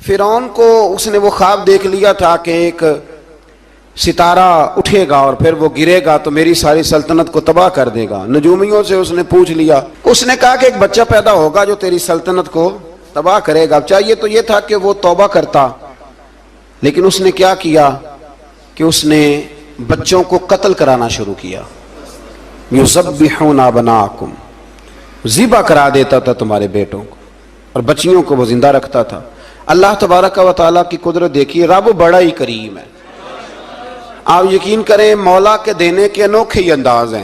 فرعون کو اس نے وہ خواب دیکھ لیا تھا کہ ایک ستارہ اٹھے گا اور پھر وہ گرے گا تو میری ساری سلطنت کو تباہ کر دے گا۔ نجومیوں سے اس نے پوچھ لیا، اس نے کہا کہ ایک بچہ پیدا ہوگا جو تیری سلطنت کو تباہ کرے گا۔ چاہیے تو یہ تھا کہ وہ توبہ کرتا، لیکن اس نے کیا کیا کہ اس نے بچوں کو قتل کرانا شروع کیا۔ یذبحون ابناءکم، ذبح کرا دیتا تھا تمہارے بیٹوں کو، اور بچیوں کو وہ زندہ رکھتا تھا۔ اللہ تبارک و تعالیٰ کی قدرت دیکھیے، رب بڑا ہی کریم ہے۔ آپ یقین کریں مولا کے دینے کے انوکھے ہی انداز ہیں۔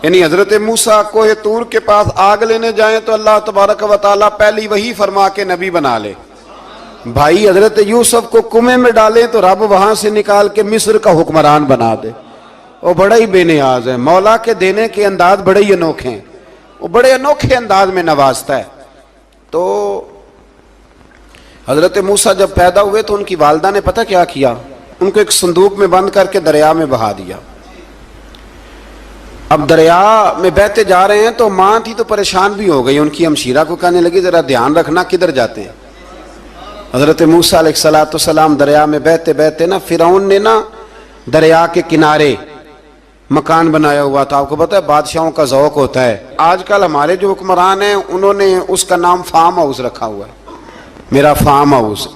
یعنی حضرت موسیٰ کوہ طور کے پاس آگ لینے جائیں تو اللہ تبارک و تعالیٰ پہلی وہی فرما کے نبی بنا لے۔ بھائی حضرت یوسف کو کنویں میں ڈالیں تو رب وہاں سے نکال کے مصر کا حکمران بنا دے۔ وہ بڑا ہی بے نیاز ہے۔ مولا کے دینے کے انداز بڑے ہی انوکھے ہیں، وہ بڑے انوکھے انداز میں نوازتا ہے۔ تو حضرت موسیٰ جب پیدا ہوئے تو ان کی والدہ نے پتہ کیا کیا، ان کو ایک صندوق میں بند کر کے دریا میں بہا دیا۔ اب دریا میں بہتے جا رہے ہیں تو ماں تھی تو پریشان بھی ہو گئی، ان کی ہمشیرہ کو کہنے لگی ذرا دھیان رکھنا کدھر جاتے ہیں۔ حضرت موسیٰ علیہ السلام دریا میں بہتے بہتے نا، فرعون نے نا دریا کے کنارے مکان بنایا ہوا تھا۔ آپ کو پتہ ہے بادشاہوں کا ذوق ہوتا ہے، آج کل ہمارے جو حکمران ہیں انہوں نے اس کا نام فارم ہاؤس رکھا ہوا ہے، میرا فارم ہاؤس،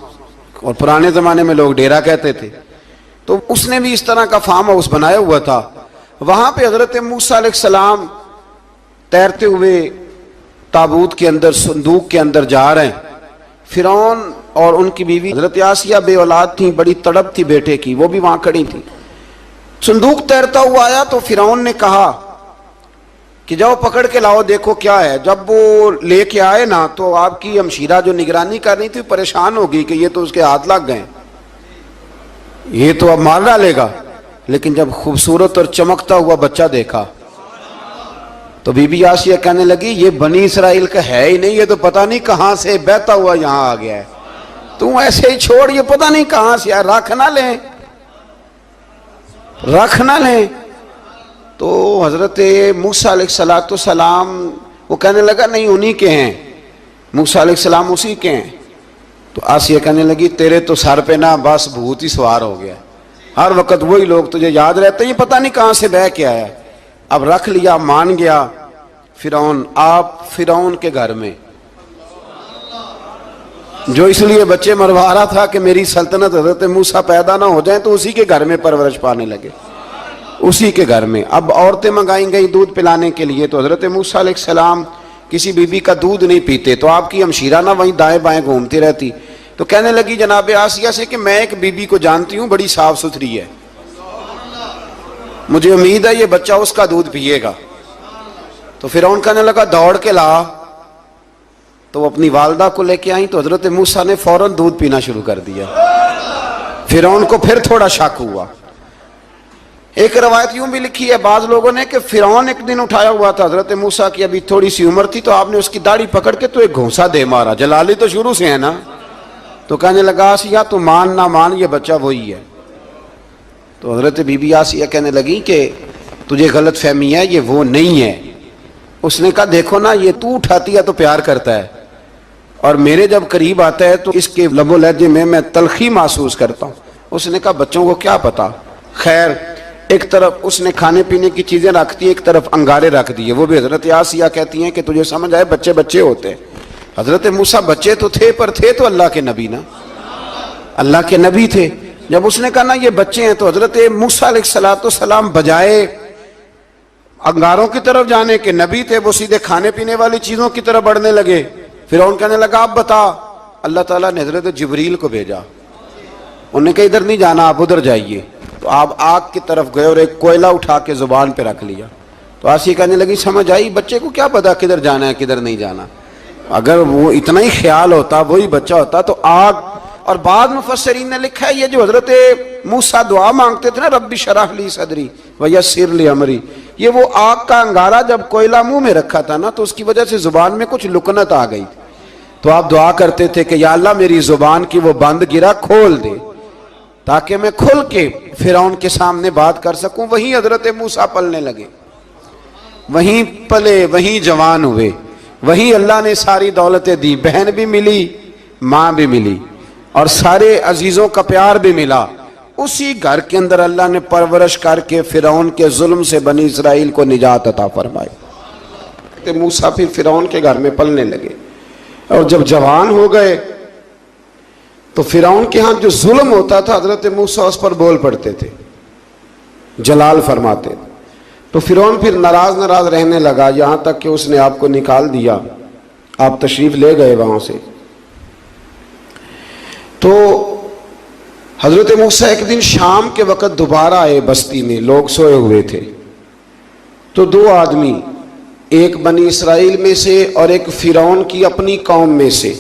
اور پرانے زمانے میں لوگ ڈیرا کہتے تھے۔ تو اس نے بھی اس طرح کا فارم ہاؤس بنایا ہوا تھا۔ وہاں پہ حضرت موسیٰ علیہ السلام تیرتے ہوئے تابوت کے اندر، صندوق کے اندر جا رہے ہیں۔ فرعون اور ان کی بیوی حضرت آسیہ بے اولاد تھیں، بڑی تڑپ تھی بیٹے کی، وہ بھی وہاں کھڑی تھی۔ صندوق تیرتا ہوا آیا تو فرعون نے کہا کہ جاؤ پکڑ کے لاؤ دیکھو کیا ہے۔ جب وہ لے کے آئے نا تو آپ کی ہمشیرہ جو نگرانی کر رہی تھی پریشان ہو گئی کہ یہ تو اس کے ہاتھ لگ گئے، یہ تو اب مار ڈالے گا۔ لیکن جب خوبصورت اور چمکتا ہوا بچہ دیکھا تو بی بی آسیہ کہنے لگی یہ بنی اسرائیل کا ہے ہی نہیں، یہ تو پتہ نہیں کہاں سے بہتا ہوا یہاں آ گیا ہے، تم ایسے ہی چھوڑ، یہ پتہ نہیں کہاں سے ہے، رکھ نہ لیں، رکھ نہ لیں۔ تو حضرت موسیٰ علیہ السلام وہ کہنے لگا نہیں انہی کے ہیں، موسیٰ علیہ السلام اسی کے ہیں۔ تو آسیہ کہنے لگی تیرے تو سر پہ نا بس بھوت ہی سوار ہو گیا، ہر وقت وہی لوگ تجھے یاد رہتے ہیں، پتہ نہیں کہاں سے بہ کے آیا۔ اب رکھ لیا، مان گیا فرعون۔ آپ فرعون کے گھر میں جو اس لیے بچے مروا رہا تھا کہ میری سلطنت حضرت موسیٰ پیدا نہ ہو جائیں، تو اسی کے گھر میں پرورش پانے لگے، اسی کے گھر میں۔ اب عورتیں منگائیں گئی دودھ پلانے کے لیے، تو حضرت موسیٰ علیہ السلام کسی بی بی کا دودھ نہیں پیتے، تو آپ کی ہمشیرہ نہ وہیں دائیں بائیں گھومتی رہتی۔ تو کہنے لگی جناب آسیہ سے کہ میں ایک بی بی کو جانتی ہوں، بڑی صاف ستھری ہے، مجھے امید ہے یہ بچہ اس کا دودھ پیے گا۔ تو فرعون کہنے لگا دوڑ کے لا، تو وہ اپنی والدہ کو لے کے آئیں تو حضرت موسیٰ نے فوراً دودھ پینا شروع کر دیا۔ فرعون کو پھر تھوڑا شک ہوا۔ ایک روایت یوں بھی لکھی ہے بعض لوگوں نے کہ فرعون ایک دن اٹھایا ہوا تھا حضرت موسیٰ کی ابھی تھوڑی سی عمر تھی، تو آپ نے اس کی داڑھی پکڑ کے تو ایک گھونسا دے مارا، جلالی تو شروع سے ہے نا۔ تو کہنے لگا آسیہ تو مان نہ مان یہ بچہ وہی ہے۔ تو حضرت بی بی آسیہ کہنے لگی کہ تجھے غلط فہمی ہے، یہ وہ نہیں ہے۔ اس نے کہا دیکھو نا یہ تو اٹھاتی ہے تو پیار کرتا ہے، اور میرے جب قریب آتا ہے تو اس کے لب و لہجے میں تلخی محسوس کرتا ہوں۔ اس نے کہا بچوں کو کیا پتا۔ خیر ایک طرف اس نے کھانے پینے کی چیزیں رکھ دی، ایک طرف انگارے رکھ دیے۔ وہ بھی حضرت آسیہ کہتی ہیں کہ تجھے سمجھ آئے بچے بچے ہوتے ہیں۔ حضرت موسیٰ بچے تو تھے پر تھے تو اللہ کے نبی نا، اللہ کے نبی تھے۔ جب اس نے کہا نا یہ بچے ہیں، تو حضرت موسیٰ علیہ السلام بجائے انگاروں کی طرف جانے کے، نبی تھے وہ سیدھے کھانے پینے والی چیزوں کی طرف بڑھنے لگے۔ فرعون کہنے لگا آپ بتا۔ اللہ تعالیٰ نے حضرت جبریل کو بھیجا، انہوں نے کہا ادھر نہیں جانا آپ ادھر جائیے۔ تو آپ آگ کی طرف گئے اور ایک کوئلہ اٹھا کے زبان پہ رکھ لیا۔ تو آسیہ کہنے لگی سمجھ آئی، بچے کو کیا پتا کدھر جانا ہے کدھر نہیں جانا، اگر وہ اتنا ہی خیال ہوتا وہی بچہ ہوتا تو آگ۔ اور بعض مفسرین نے لکھا ہے یہ جو حضرت موسیٰ دعا مانگتے تھے نا رب اشرح لی صدری ویسر لی امری، یہ وہ آگ کا انگارہ جب کوئلہ منہ میں رکھا تھا نا تو اس کی وجہ سے زبان میں کچھ لکنت آ گئی، تو آپ دعا کرتے تھے کہ یا اللہ میری زبان کی وہ بند گرا کھول دے تاکہ میں کھل کے فرعون کے سامنے بات کر سکوں۔ وہیں حضرت موسیٰ پلنے لگے، وہیں پلے، وہیں جوان ہوئے، وہیں اللہ نے ساری دولتیں دی، بہن بھی ملی، ماں بھی ملی۔ اور سارے عزیزوں کا پیار بھی ملا. اسی گھر کے اندر اللہ نے پرورش کر کے فرعون کے ظلم سے بنی اسرائیل کو نجات عطا فرمائی. موسیٰ پھر فرعون کے گھر میں پلنے لگے اور جب جوان ہو گئے تو فرعون کے ہاں جو ظلم ہوتا تھا حضرت موسیٰ اس پر بول پڑتے تھے, جلال فرماتے. تو فرعون پھر ناراض رہنے لگا, یہاں تک کہ اس نے آپ کو نکال دیا, آپ تشریف لے گئے وہاں سے. تو حضرت موسیٰ ایک دن شام کے وقت دوبارہ آئے بستی میں, لوگ سوئے ہوئے تھے. تو دو آدمی, ایک بنی اسرائیل میں سے اور ایک فرعون کی اپنی قوم میں سے,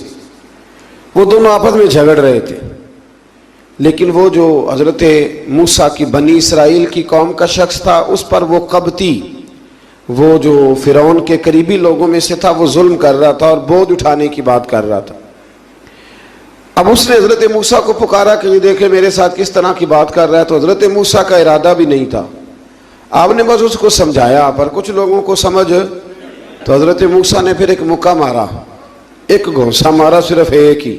وہ دونوں آپس میں جھگڑ رہے تھے. لیکن وہ جو حضرت موسیٰ کی بنی اسرائیل کی قوم کا شخص تھا, اس پر وہ قبطی, وہ جو فرعون کے قریبی لوگوں میں سے تھا, وہ ظلم کر رہا تھا اور بوجھ اٹھانے کی بات کر رہا تھا. اب اس نے حضرت موسیٰ کو پکارا کہ یہ دیکھے میرے ساتھ کس طرح کی بات کر رہا ہے. تو حضرت موسیٰ کا ارادہ بھی نہیں تھا, آپ نے بس اس کو سمجھایا, پر کچھ لوگوں کو سمجھ. تو حضرت موسیٰ نے پھر ایک مکہ مارا, ایک گھونسا مارا, صرف ایک ہی.